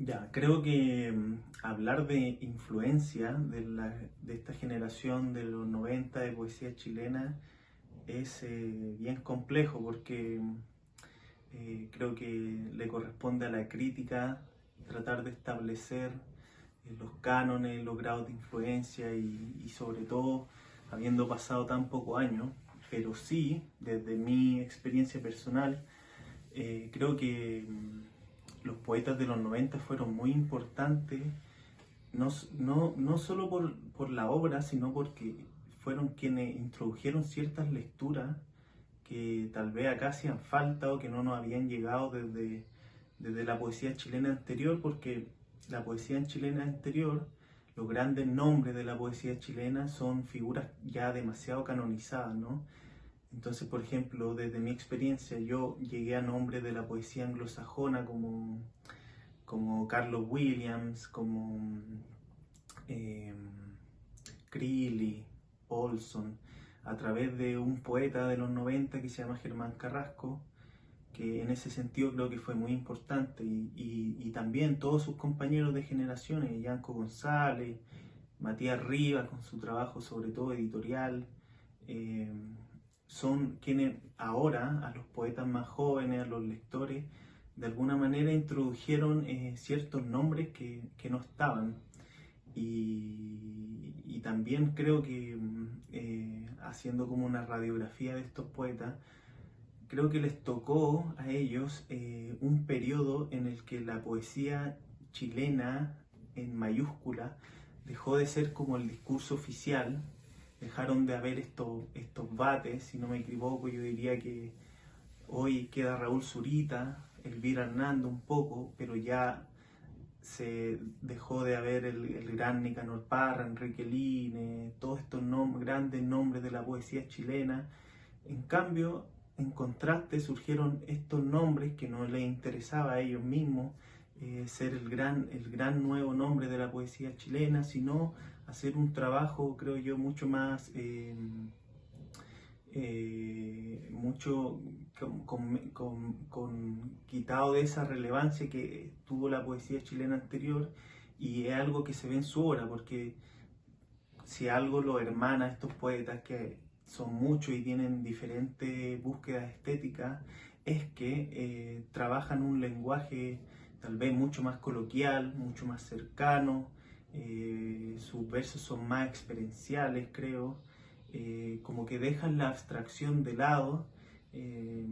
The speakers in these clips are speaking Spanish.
Ya, creo que hablar de influencia de esta generación de los 90 de poesía chilena es bien complejo porque creo que le corresponde a la crítica tratar de establecer los cánones, los grados de influencia y sobre todo habiendo pasado tan pocos años, pero sí, desde mi experiencia personal, creo que los poetas de los 90 fueron muy importantes, no solo por la obra, sino porque fueron quienes introdujeron ciertas lecturas que tal vez acá hacían falta o que no nos habían llegado desde la poesía chilena anterior, porque la poesía chilena anterior, los grandes nombres de la poesía chilena son figuras ya demasiado canonizadas, ¿no? Entonces, por ejemplo, desde mi experiencia, yo llegué a nombres de la poesía anglosajona como Carlos Williams, como eh, Creeley, Olson, a través de un poeta de los 90 que se llama Germán Carrasco, que en ese sentido creo que fue muy importante, y también todos sus compañeros de generaciones, Yanko González, Matías Rivas, con su trabajo sobre todo editorial, eh, son quienes ahora a los poetas más jóvenes, a los lectores, de alguna manera introdujeron ciertos nombres que no estaban. Y también creo que haciendo como una radiografía de estos poetas, creo que les tocó a ellos un periodo en el que la poesía chilena, en mayúscula, dejó de ser como el discurso oficial, dejaron de haber estos bates, si no me equivoco, yo diría que hoy queda Raúl Zurita, Elvira Hernando un poco, pero ya se dejó de haber el gran Nicanor Parra, Enrique Lines, todos estos grandes nombres de la poesía chilena. En cambio, en contraste surgieron estos nombres que no les interesaba a ellos mismos ser el gran nuevo nombre de la poesía chilena, sino hacer un trabajo, creo yo, mucho más mucho quitado de esa relevancia que tuvo la poesía chilena anterior, y es algo que se ve en su obra, porque si algo lo hermana a estos poetas, que son muchos y tienen diferentes búsquedas estéticas, es que trabajan un lenguaje tal vez mucho más coloquial, mucho más cercano, sus versos son más experienciales, creo, como que dejan la abstracción de lado, eh,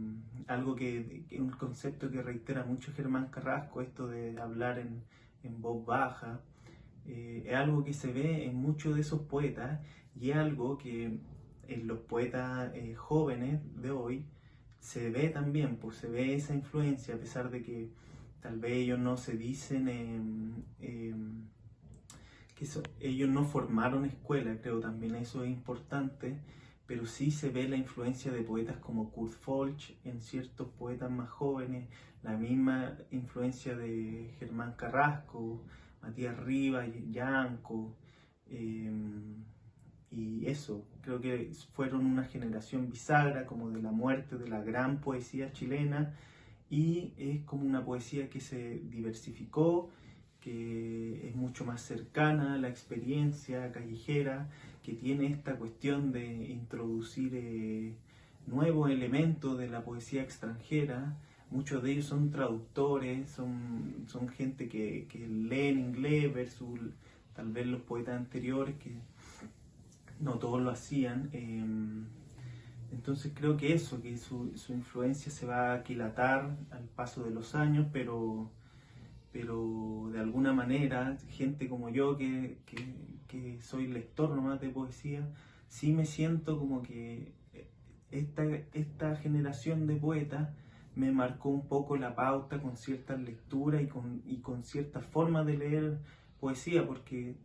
algo que un concepto que reitera mucho Germán Carrasco, esto de hablar en voz baja, es algo que se ve en muchos de esos poetas, y es algo que en los poetas jóvenes de hoy se ve también, pues se ve esa influencia, a pesar de que tal vez ellos no se dicen, ellos no formaron escuela, creo también eso es importante, pero sí se ve la influencia de poetas como Kurt Folch en ciertos poetas más jóvenes, la misma influencia de Germán Carrasco, Matías Rivas, Yanko, eh, y eso, creo que fueron una generación bisagra como de la muerte de la gran poesía chilena, y es como una poesía que se diversificó, que es mucho más cercana a la experiencia callejera, que tiene esta cuestión de introducir nuevos elementos de la poesía extranjera. Muchos de ellos son traductores, son gente que leen inglés versus tal vez los poetas anteriores, que no todos lo hacían. Entonces creo que eso, que su influencia se va a aquilatar al paso de los años, pero de alguna manera, gente como yo que soy lector nomás de poesía, sí me siento como que esta generación de poetas me marcó un poco la pauta con ciertas lecturas y con ciertas formas de leer poesía, porque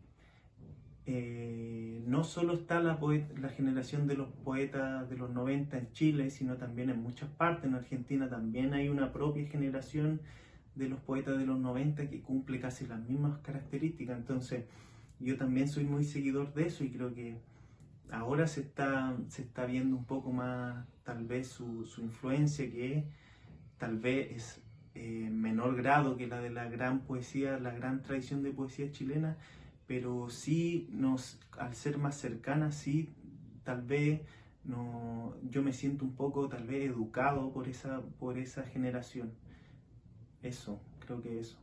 no solo está la generación de los poetas de los 90 en Chile, sino también en muchas partes. En Argentina también hay una propia generación de los poetas de los 90 que cumple casi las mismas características. Entonces, yo también soy muy seguidor de eso, y creo que ahora se está viendo un poco más tal vez su influencia, que tal vez es menor grado que la de la gran poesía, la gran tradición de poesía chilena, pero sí al ser más cercana, sí, tal vez no, yo me siento un poco tal vez educado por esa generación. Eso, creo que eso.